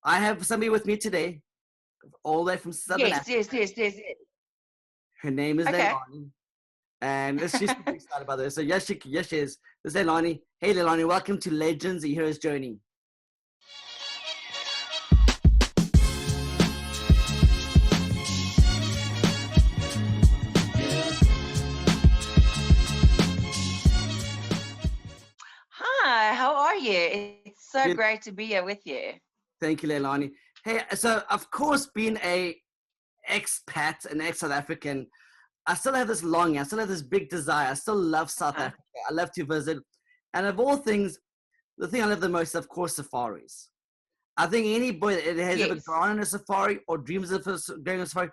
I have somebody with me today, all the way from Southern Yes, Africa. yes, yes, yes, yes. Her name is Okay. Lelanie, and she's super excited about this. So yes, she is. This is Lelanie. Hey, Lelanie, welcome to Legends, a Hero's Journey. Hi, how are you? It's so Good. great to be here with you. Thank you, Lelanie. Hey, so of course, being a expat, an ex-South African, I still have this longing. I still have this big desire. I still love South Uh-huh. Africa. I love to visit. And of all things, the thing I love the most, of course, safaris. I think any boy that has ever Yes, gone on a safari or dreams of going on a safari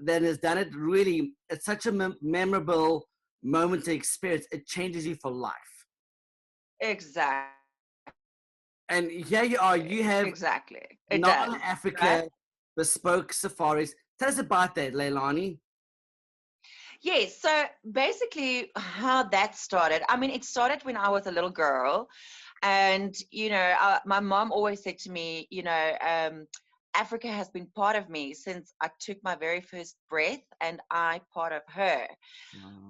that has done it, really, it's such a memorable moment to experience. It changes you for life. exactly. And here you are. You have Exactly. It Nalah, does, right? Africa, Bespoke safaris. Tell us about that, Leilani. Yes, so basically how that started, I mean, it started when I was a little girl. And, my mom always said to me, Africa has been part of me since I took my very first breath and I part of her.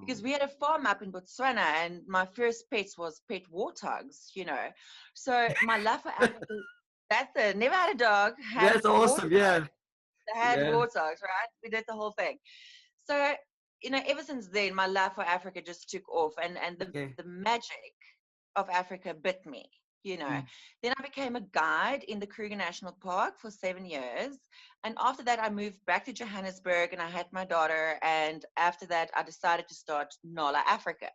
Because Wow. we had a farm up in Botswana and my first pets was pet warthogs. So my love for Africa, that's it. Never had a dog, had That's awesome. warthogs. Yeah. Had Yeah. warthogs, right? We did the whole thing. So, ever since then, my love for Africa just took off and Okay. the magic of Africa bit me. You know, Mm. then I became a guide in the Kruger National Park for 7 years. And after that, I moved back to Johannesburg and I had my daughter. And after that, I decided to start Nalah Africa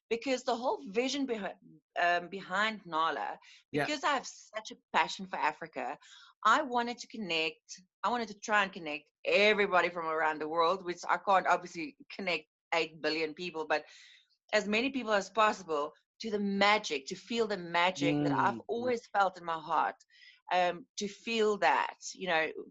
because the whole vision behind Nalah, Yeah. because I have such a passion for Africa, I wanted to try and connect everybody from around the world, which I can't obviously connect 8 billion people, but as many people as possible to the magic, to feel the magic that I've Mm. always felt in my heart. To feel that,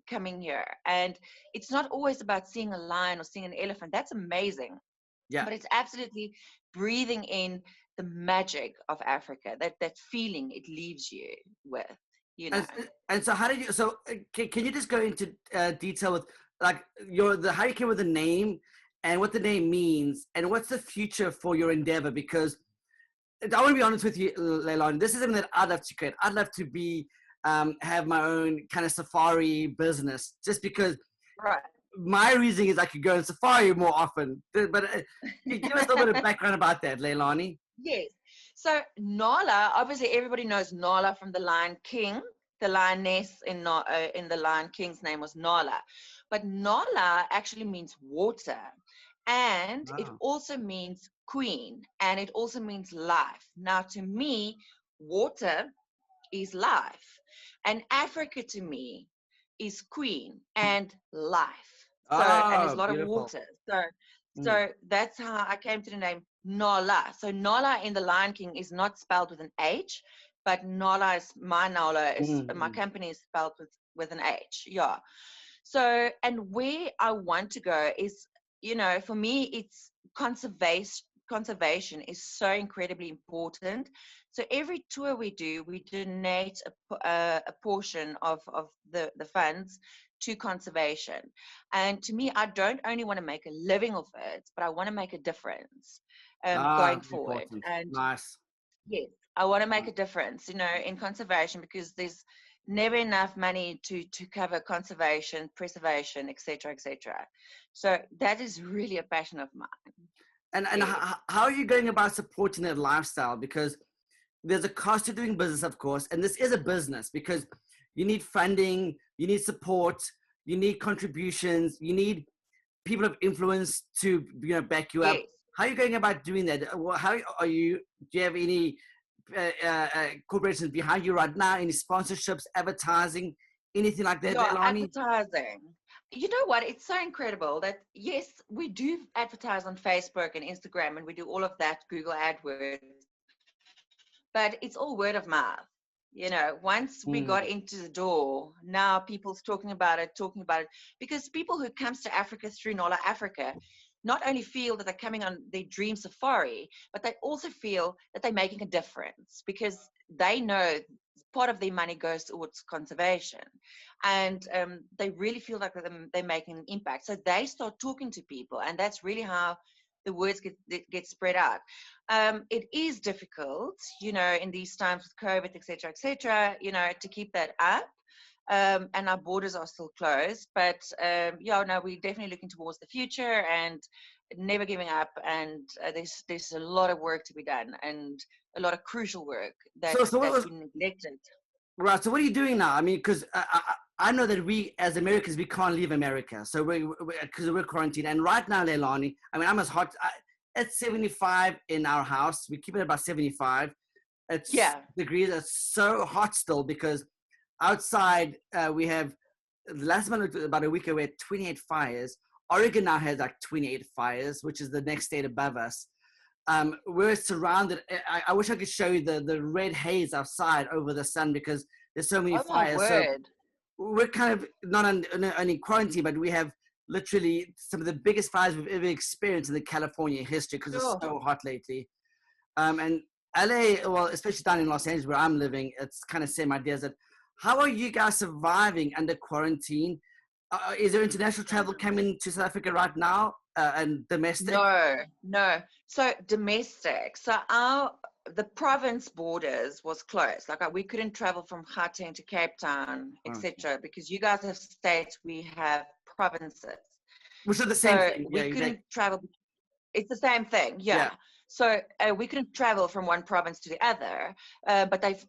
coming here. And it's not always about seeing a lion or seeing an elephant. That's amazing. Yeah. But it's absolutely breathing in the magic of Africa, that feeling it leaves you with, you know. And, and so how did you, so can you just go into detail with like how you came with the name and what the name means and what's the future for your endeavor? Because I want to be honest with you, Leilani, this is something that I'd love to create. I'd love to be, have my own kind of safari business just because Right. my reasoning is I could go on safari more often. But you give us a little bit of background about that, Leilani. Yes. So Nala, obviously everybody knows Nala from the Lion King. The lioness in the Lion King's name was Nala. But Nala actually means water. And it Wow. also means queen. And it also means life. Now, to me, water is life. And Africa to me is queen and life. And there's a Oh, lot of beautiful. water. So Mm. so that's how I came to the name Nala. So Nala in the Lion King is not spelled with an H, but Nala is my Mm. company is spelled with an H. Yeah. So and where I want to go is, for me it's conservation is so incredibly important. So every tour we do, we donate a portion of the funds to conservation. And to me, I don't only want to make a living of it, but I want to make a difference Ah, going forward. important. And Nice. yes, I want to make a difference, in conservation because there's never enough money to cover conservation, preservation, etc., etc. So that is really a passion of mine. And Yes. how are you going about supporting that lifestyle? Because there's a cost to doing business, of course, and this is a business because you need funding, you need support, you need contributions, you need people of influence to back you up. Yes. How are you going about doing that? How are you? Do you have any corporations behind you right now? Any sponsorships, advertising, anything like that, Yeah, Lelani? advertising. You know what? It's so incredible that yes, we do advertise on Facebook and Instagram and we do all of that, Google AdWords, but it's all word of mouth. Once we Mm. got into the door, now people's talking about it, because people who comes to Africa through Nola Africa not only feel that they're coming on their dream safari, but they also feel that they're making a difference because they know part of their money goes towards conservation, and they really feel like they're making an impact. So they start talking to people, and that's really how the words get spread out. It is difficult, in these times with COVID, etc., to keep that up. And our borders are still closed, but we're definitely looking towards the future and never giving up. And there's a lot of work to be done, and a lot of crucial work that's been neglected. Right. So what are you doing now? I mean, because I know that we as Americans, we can't leave America. So because we're quarantined. And right now, Lelanie, I mean, I'm as hot. It's 75 in our house. We keep it about 75. It's degrees. It's so hot still because outside we have, the last month, about a week ago, we had 28 fires. Oregon now has like 28 fires, which is the next state above us. We're surrounded. I wish I could show you the red haze outside over the sun because there's so many fires. So we're kind of not only quarantine, but we have literally some of the biggest fires we've ever experienced in the California history because it's so hot lately. And LA, well, especially down in Los Angeles where I'm living, it's kind of semi-desert. How are you guys surviving under quarantine? Is there international travel coming to South Africa right now and domestic? No. So domestic. So the province borders was closed. Like we couldn't travel from Gauteng to Cape Town, etc. Because you guys have states, we have provinces. Which are the same thing. We couldn't travel. It's the same thing. Yeah. So we couldn't travel from one province to the other. But they've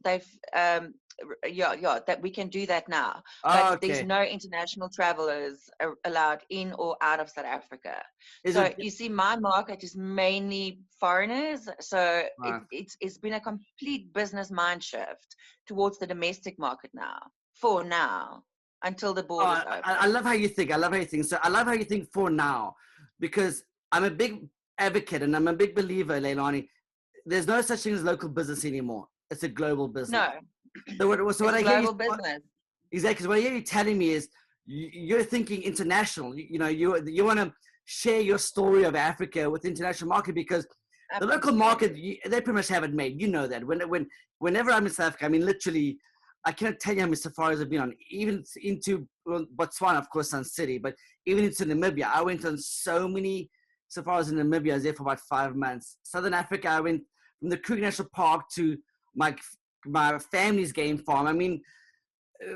that we can do that now. But there's no international travelers allowed in or out of South Africa. You see, my market is mainly foreigners. So it's been a complete business mind shift towards the domestic market now, for now, until the borders open. I love how you think. So I love how you think for now, because I'm a big advocate and I'm a big believer, Lelanie. There's no such thing as local business anymore. It's a global business. No. So what I hear you, business. Exactly. Because what I hear you telling me is you're thinking international. You want to share your story of Africa with the international market because the local market, they pretty much have it made. You know that. Whenever I'm in South Africa, I mean, literally, I can't tell you how many safaris I've been on. Even into Botswana, of course, Sun City, but even into Namibia, I went on so many safaris in Namibia. I was there for about 5 months. Southern Africa, I went from the Kruger National Park to my family's game farm. I mean,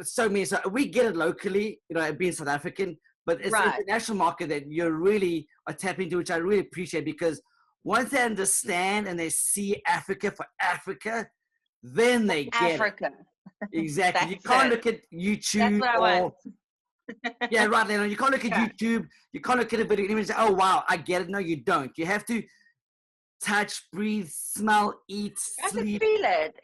so many. So we get it locally, being South African, but it's the international market that you really are tapping into, which I really appreciate because once they understand and they see Africa for Africa, then they get Africa. It. Exactly. You can't look at YouTube. That's what I want. Yeah, right, Lena. You can't look at YouTube. You can't look at a video and say, "Oh, wow, I get it." No, you don't. You have to touch, breathe, smell, eat, sleep. You have to feel it.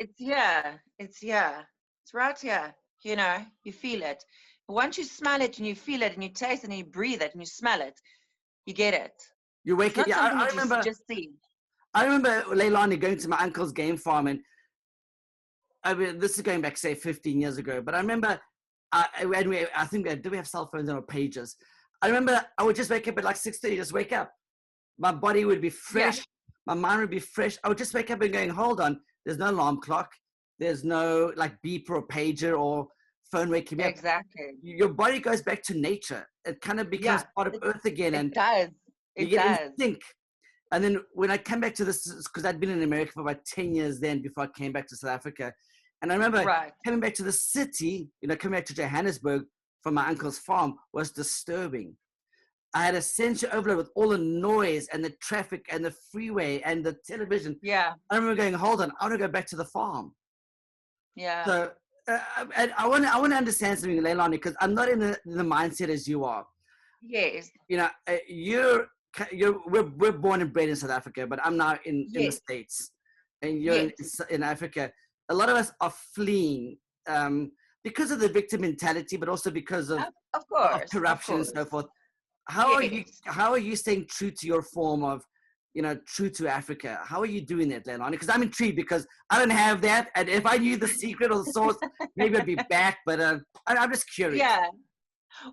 It's right here. You feel it. Once you smell it and you feel it and you taste it and you breathe it and you smell it, you get it. You wake up. Yeah, I remember. Just see. I remember Lelanie going to my uncle's game farm, and I mean, this is going back, say, 15 years ago. But I remember, did we have cell phones or pages? I remember I would just wake up at like 6:30, just wake up. My body would be fresh. Yeah. My mind would be fresh. I would just wake up and going, hold on, there's no alarm clock. There's no like beeper or pager or phone waking me up. Exactly. Your body goes back to nature. It kind of becomes part of Earth again. It does. It does. Think. And then when I came back to this, because I'd been in America for about 10 years then before I came back to South Africa. And I remember coming back to the city, coming back to Johannesburg from my uncle's farm was disturbing. I had a sensory overload with all the noise and the traffic and the freeway and the television. Yeah. I remember going, hold on, I want to go back to the farm. Yeah. So and I want to understand something, Lelanie, because I'm not in the mindset as you are. Yes. We're born and bred in South Africa, but I'm now in the States, and you're in Africa. A lot of us are fleeing because of the victim mentality, but also because of corruption and so forth. How are you staying true to your form of, true to Africa? How are you doing that, Lelanie? Because I'm intrigued because I don't have that, and if I knew the secret or the source, maybe I'd be back. But I'm just curious. Yeah.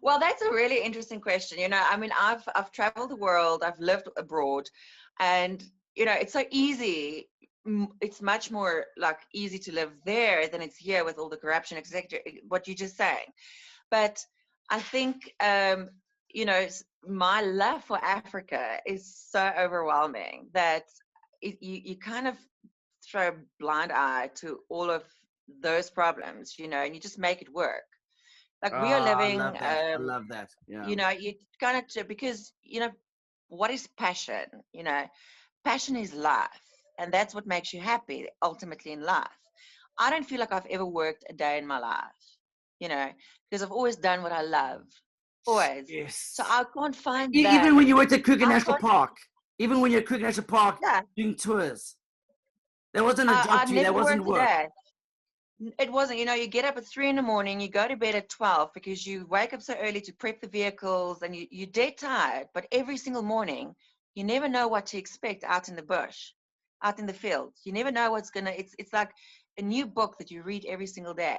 Well, that's a really interesting question. I mean, I've traveled the world, I've lived abroad, and it's so easy it's much more like easy to live there than it's here with all the corruption, etc. What you're just saying. But I think, you know, my love for Africa is so overwhelming that you kind of throw a blind eye to all of those problems, you know, and you just make it work. Like we are I living, love that. I love that. Yeah. you know, you kind of, because, you know, what is passion? You know, passion is life. And that's what makes you happy ultimately in life. I don't feel like I've ever worked a day in my life, you know, because I've always done what I love. Always. So Yes. I can't find Even that. when you went to Kruger I National can't, Park, even when you're at Kruger National Park yeah, doing tours, there wasn't a job I to you. That never wasn't worked a work. day. It wasn't, you know, you get up at 3 a.m, you go to bed at 12 because you wake up so early to prep the vehicles and you're dead tired. But every single morning, you never know what to expect out in the bush, out in the fields. You never know what's going to, it's like a new book that you read every single day.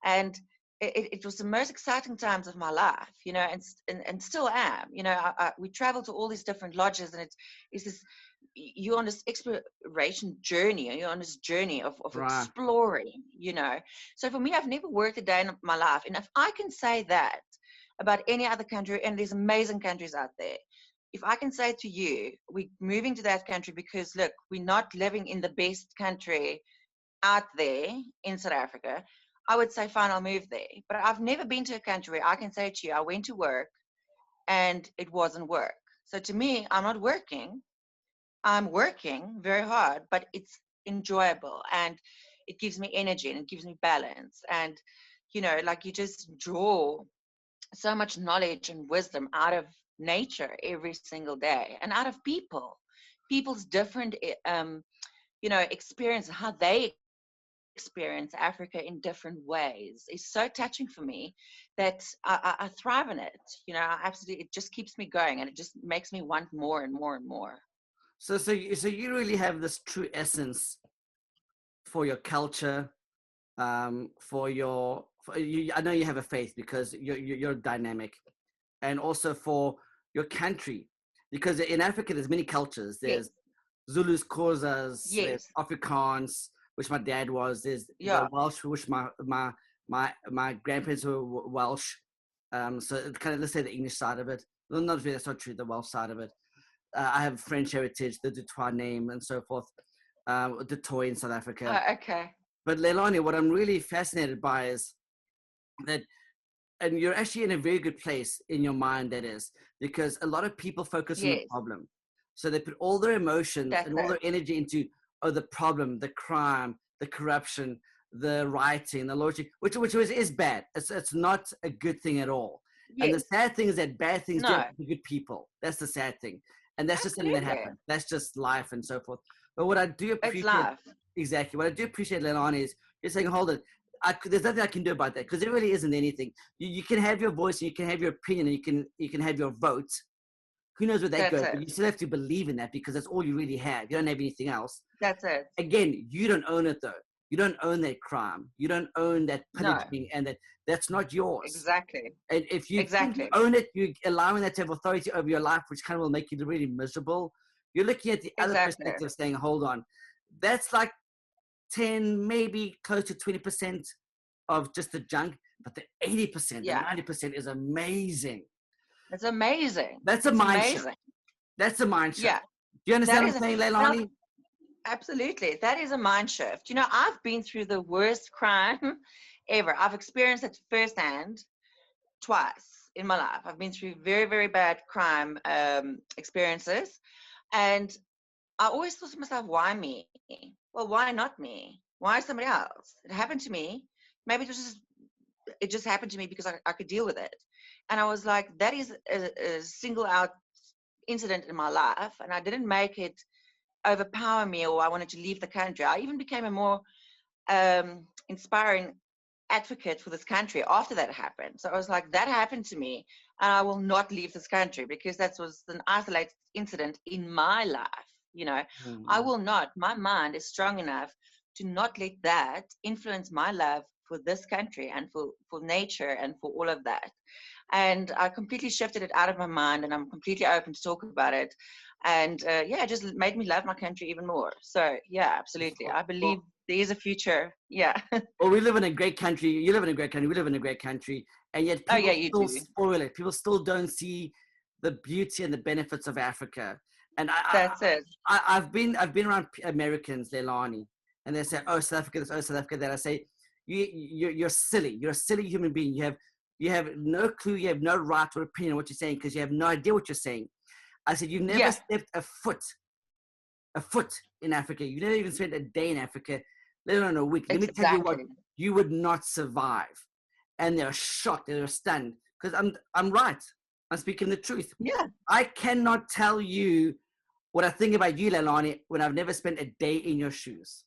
And it was the most exciting times of my life, you know, and still am. You know, we travel to all these different lodges, and it's this, you're on this exploration journey, and you're on this journey of Right. exploring, you know. So for me, I've never worked a day in my life. And if I can say that about any other country, and there's amazing countries out there, if I can say to you, we're moving to that country because, look, we're not living in the best country out there in South Africa, I would say, fine, I'll move there. But I've never been to a country where I can say to you, I went to work and it wasn't work. So to me, I'm not working. I'm working very hard, but it's enjoyable and it gives me energy and it gives me balance. And, you know, like you just draw so much knowledge and wisdom out of nature every single day and out of people's different, you know, experience, how they experience Africa in different ways is so touching for me that I thrive in it. You know, I absolutely, it just keeps me going and it just makes me want more and more and more. So you really have this true essence for your culture, for your. I know you have a faith because you're dynamic, and also for your country, because in Africa there's many cultures. Yes, There's Zulus, Xhosas, there's yes, Afrikaans, which my dad was. There's the yeah, Welsh, which my grandparents were Welsh. So it's kind of, let's say, the English side of it. Well, not really, that's not true. The Welsh side of it. I have French heritage, the du-twa name, and so forth. Du Toit in South Africa. okay, But Lelanie, what I'm really fascinated by is that, and you're actually in a very good place in your mind, that is, because a lot of people focus on the yes, problem. So they put all their emotions that's and all it, their energy into, oh, the problem, the crime, the corruption, the rioting, the logic, which is bad. It's not a good thing at all. And the yes, sad thing is that bad things do no, happen to good people. That's the sad thing. And that's just something that absolutely, happens. That's just life and so forth. But what I do it's appreciate, life, exactly, what I do appreciate, Lelanie, is you're saying, hold it, there's nothing I can do about that, because there really isn't anything. You can have your voice, and you can have your opinion, and you can have your vote. Who knows where that that's goes? But it, you still have to believe in that, because that's all you really have. You don't have anything else. that's it, Again, you don't own it though. You don't own that crime. You don't own that no, pillaging, and that's not yours. exactly, And if you think you exactly, own it, you're allowing that to have authority over your life, which kind of will make you really miserable. You're looking at the other exactly, perspective, saying, hold on, that's like 10, maybe close to 20% of just the junk, but the 80%, the yeah, 90% is amazing. it's amazing, That's a it's mind shift. amazing, That's a mind shift. yeah, Do you that understand what is, I'm saying, and Lelanie? absolutely. That is a mind shift. You know, I've been through the worst crime ever. I've experienced it firsthand twice in my life. I've been through very, very bad crime experiences. And I always thought to myself, why me? Well, why not me? Why somebody else? It happened to me. Maybe it just happened to me because I could deal with it. And I was like, that is a single out incident in my life. And I didn't make it overpower me or I wanted to leave the country. I even became a more inspiring advocate for this country after that happened. So I was like, that happened to me and I will not leave this country because that was an isolated incident in my life. You know, I Mm. will not, my mind is strong enough to not let that influence my love for this country and for nature and for all of that. And I completely shifted it out of my mind and I'm completely open to talk about it. And it just made me love my country even more. So yeah, absolutely. I believe there is a future. Yeah. Well, we live in a great country. You live in a great country. We live in a great country. And yet Oh people yeah, you still do. spoil it. People still don't see the beauty and the benefits of Africa. And That's it. I've been around Americans, Lelanie, and they say, "Oh, South Africa, this, oh, South Africa, that." I say, you're silly. You're a silly human being. You have no clue. You have no right or opinion on what you're saying because you have no idea what you're saying. I said, you've never stepped a foot in Africa. You never even spent a day in Africa, let alone a week. Let me tell you what, you would not survive. And they're shocked. They're stunned because I'm right. I'm speaking the truth. Yeah. I cannot tell you what I think about you, Lelanie, when I've never spent a day in your shoes.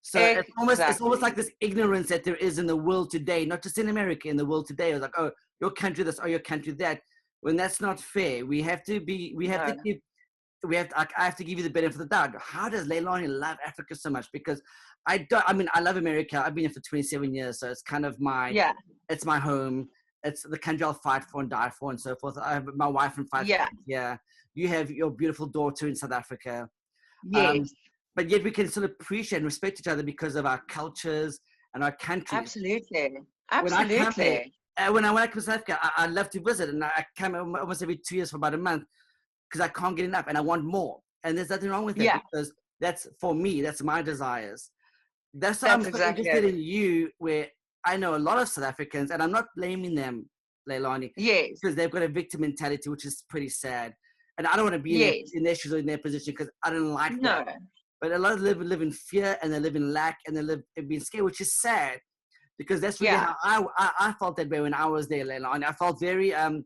So it's almost like this ignorance that there is in the world today, not just in America, in the world today. It's like, oh, your country this, oh, your country that. When that's not fair, I have to give you the benefit of the doubt. How does Lelanie love Africa so much? Because I love America. I've been here for 27 years, so it's kind of it's my home. It's the country I'll fight for and die for and so forth. I have my wife and 5 kids here. You have your beautiful daughter in South Africa. Yes. But yet we can still appreciate and respect each other because of our cultures and our countries. Absolutely. When I went to South Africa, I love to visit, and I come almost every 2 years for about a month because I can't get enough, and I want more. And there's nothing wrong with that because that's for me. That's my desires. That's why I'm so interested in you, where I know a lot of South Africans, and I'm not blaming them, Lelanie, because they've got a victim mentality, which is pretty sad. And I don't want to be in their shoes or in their position because I don't like that. But a lot of them live in fear, and they live in lack, and they live in being scared, which is sad. Because that's really how I felt that way when I was there, Lelanie. I felt very, I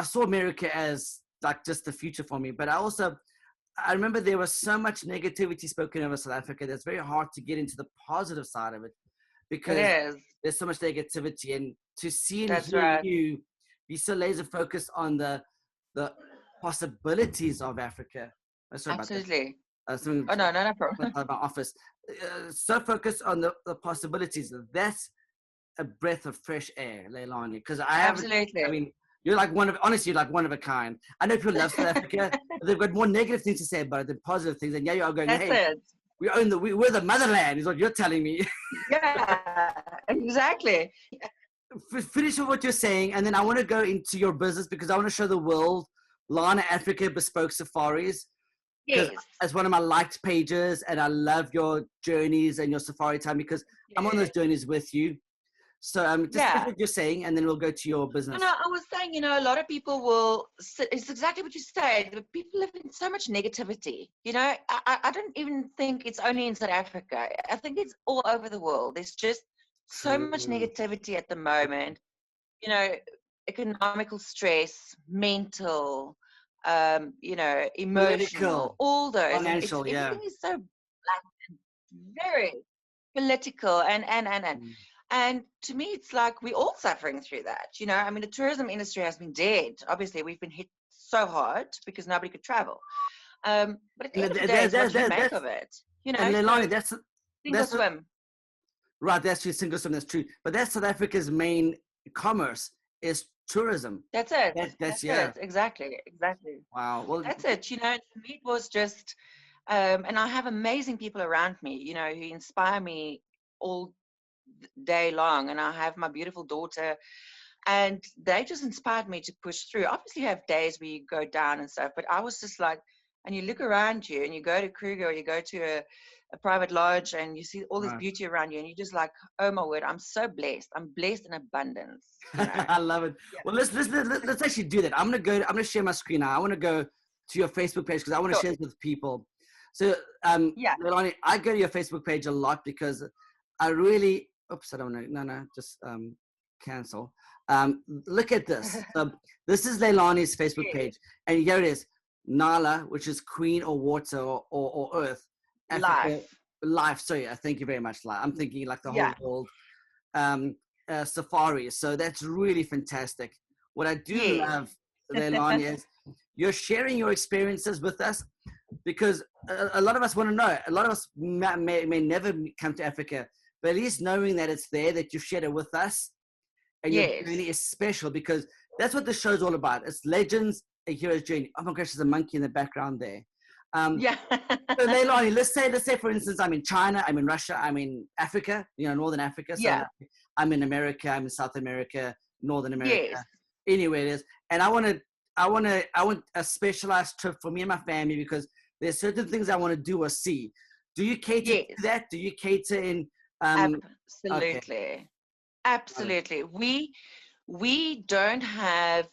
saw America as like just the future for me. But I remember there was so much negativity spoken over South Africa that's very hard to get into the positive side of it. Because there's so much negativity. And to see and hear you be so laser focused on the possibilities of Africa. Absolutely. No problem. My office. So focused on the possibilities. That's a breath of fresh air, Lelanie. Because you're like one of a kind. I know people love South Africa, but they've got more negative things to say about it than positive things. And you are going, we're the motherland, is what you're telling me. Yeah, exactly. Finish with what you're saying, and then I want to go into your business because I want to show the world Lana Africa Bespoke Safaris. Because as one of my liked pages, and I love your journeys and your safari time because I'm on those journeys with you. So just what you're saying, and then we'll go to your business. No, I was saying, a lot of people it's exactly what you say. People live in so much negativity. I don't even think it's only in South Africa. I think it's all over the world. There's just so much negativity at the moment. Economical stress, mental, emotional, political, all those. Financial, everything is so black and very political and to me it's like we're all suffering through that. The tourism industry has been dead. Obviously we've been hit so hard because nobody could travel, but at the end of the day, it's what you make of it. And Lelanie, that's sink or swim. Right, that's true. Sink or swim, that's true. But that's South Africa's main commerce is tourism. That's it. That's it. Exactly. Wow. Well, that's it. To me, it was just, and I have amazing people around me, who inspire me all day long. And I have my beautiful daughter, and they just inspired me to push through. Obviously, you have days where you go down and stuff, but I was just like, and you look around you, and you go to Kruger, or you go to a private lodge, and you see all this beauty around you, and you're just like, oh my word, I'm so blessed. I'm blessed in abundance. I love it. Well, let's actually do that. I'm gonna share my screen now. I want to go to your Facebook page because I want to share this with people. So Lelanie, I go to your Facebook page a lot because I really I don't know. No, just cancel. Look at this. This is Lelanie's Facebook page, and here it is. Nalah, which is Queen or Water or Earth. Africa, life. Sorry, thank you very much. I'm thinking like the whole world. Safaris. So that's really fantastic. What I do love, Lelanie, is you're sharing your experiences with us because a lot of us want to know. A lot of us may never come to Africa, but at least knowing that it's there, that you've shared it with us, and your journey is special because that's what the show's all about. It's legends. a hero's journey. Oh my gosh, there's a monkey in the background there. Yeah. So Lelanie, let's say for instance, I'm in China, I'm in Russia, I'm in Africa, Northern Africa. So Yeah. I'm in America, I'm in South America, Northern America, Yes. anywhere it is. And I want a specialized trip for me and my family because there's certain things I want to do or see. Do you cater Yes. to that? Do you cater in? Absolutely. Okay. Absolutely. We don't have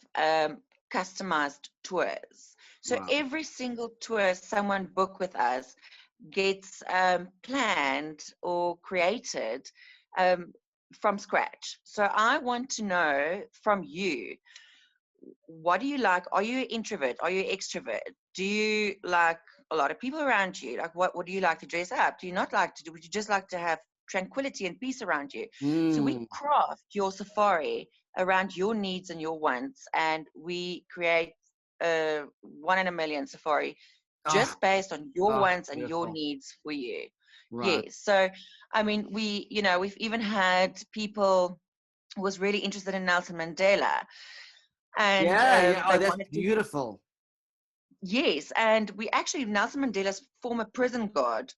customized tours. So Wow. every single tour someone book with us gets planned or created from scratch. So I want to know from you, what do you like? Are you an introvert? Are you an extrovert? Do you like a lot of people around you? Like what do you like to dress up? Do you not like to do? Would you just like to have tranquility and peace around you? So we craft your safari around your needs and your wants, and we create a 1 in a million safari just based on your wants and your needs for you. Right. Yes. So I mean, we've even had people who was really interested in Nelson Mandela. And Oh, that's wanted beautiful. Yes, and we actually, Nelson Mandela's former prison guard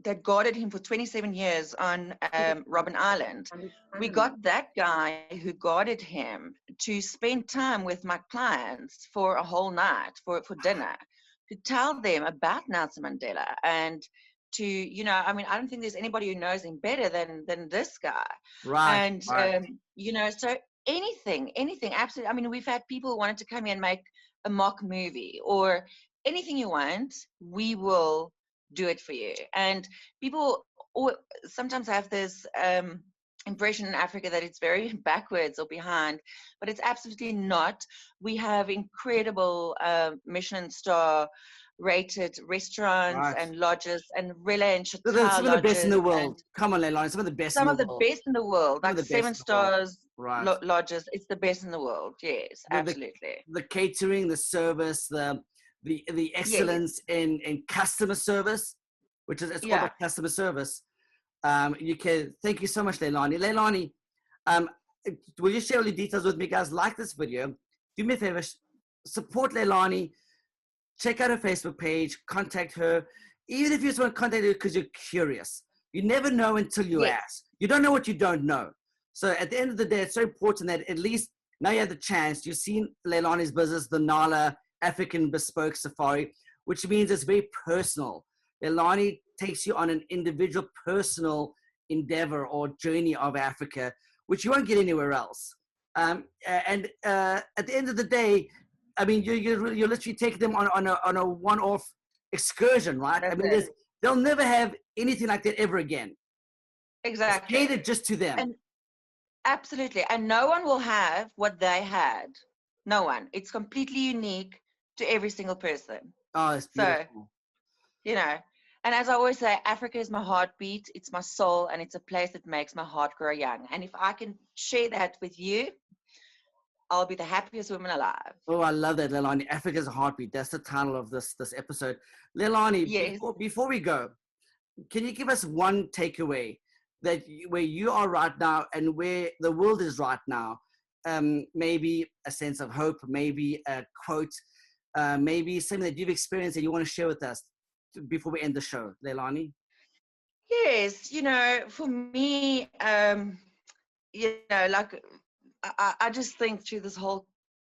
that guarded him for 27 years on Robben Island. We got that guy who guarded him to spend time with my clients for a whole night for dinner, to tell them about Nelson Mandela and to, I mean, I don't think there's anybody who knows him better than this guy. Right. And, so anything, absolutely. I mean, we've had people who wanted to come here and make a mock movie or anything you want, we will do it for you. And people sometimes have this impression in Africa that it's very backwards or behind, but it's absolutely not. We have incredible Michelin star rated restaurants and lodges and Rilla and Chateau some of the best in the lodges. world. Come on, Lelanie, some of the best in the world. Some of the best in the world, like 7 stars lodges. It's the best in the world. Yes, absolutely. The catering, the service, the excellence in customer service, which is it's all about customer service. Thank you so much, Lelanie. Lelanie, will you share all the details with me, guys? Like this video, do me a favor, support Lelanie, check out her Facebook page, contact her, even if you just want to contact her because you're curious. You never know until you ask. You don't know what you don't know. So at the end of the day, it's so important that at least now you have the chance. You've seen Lelanie's business, the Nalah African Bespoke Safari, which means it's very personal. Lelanie takes you on an individual personal endeavor or journey of Africa, which you won't get anywhere else. And at the end of the day, I mean, you're literally taking them on a one-off excursion, right? I mean, they'll never have anything like that ever again. Exactly. It's catered just to them. And absolutely. And no one will have what they had. No one. It's completely unique to every single person. Oh, it's beautiful. So, and as I always say, Africa is my heartbeat, it's my soul, and it's a place that makes my heart grow young. And if I can share that with you, I'll be the happiest woman alive. Oh, I love that, Lelanie. Africa's a heartbeat. That's the title of this episode. Lelanie, before we go, can you give us one takeaway that where you are right now and where the world is right now? Maybe a sense of hope, maybe a quote, maybe something that you've experienced that you want to share with us before we end the show, Lelanie? Yes, for me, like I just think through this whole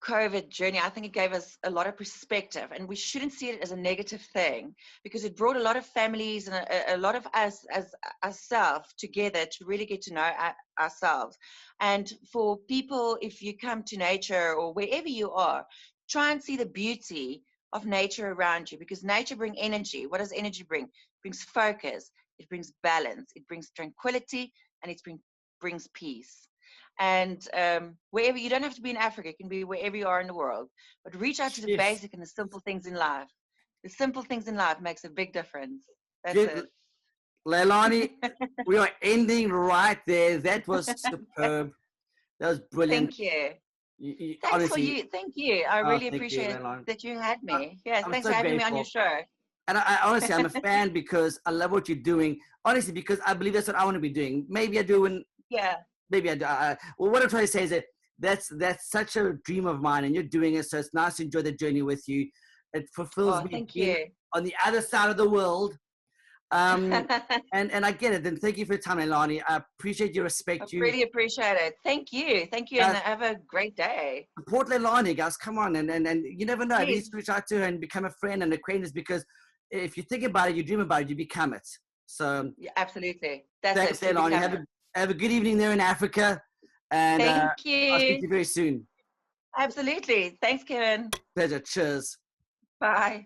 COVID journey, I think it gave us a lot of perspective, and we shouldn't see it as a negative thing because it brought a lot of families and a lot of us as ourselves together to really get to know ourselves. And for people, if you come to nature or wherever you are, try and see the beauty of nature around you, because nature brings energy. What does energy bring? It brings focus, it brings balance, it brings tranquility, and it brings peace. And wherever, you don't have to be in Africa, it can be wherever you are in the world, but reach out to the basic and the simple things in life. The simple things in life makes a big difference. That's it. Lelanie, we are ending right there. That was superb. That was brilliant. Thank you. Thank you. I really appreciate that you had me. Thanks for having me on your show. And I honestly, I'm a fan because I love what you're doing. Honestly, because I believe that's what I want to be doing. Maybe I do maybe I do. Well, what I'm trying to say is that that's such a dream of mine, and you're doing it. So it's nice to enjoy the journey with you. It fulfills Oh, me thank being you. on the other side of the world. And I get it. And thank you for your time, Lelanie. I appreciate you, I respect you. really appreciate it. Thank you. Thank you. And Guys, have a great day. support Lelanie, guys. Come on. And you never know. You need Yes, to reach out to her and become a friend and acquaintance, because if you think about it, you dream about it, you become it. So yeah, absolutely. That's thanks, it. You Lelanie. become it. Have a good evening there in Africa. And Thank I'll speak to you. you very soon. Absolutely. Thanks, Kevin. Pleasure. Cheers. Bye.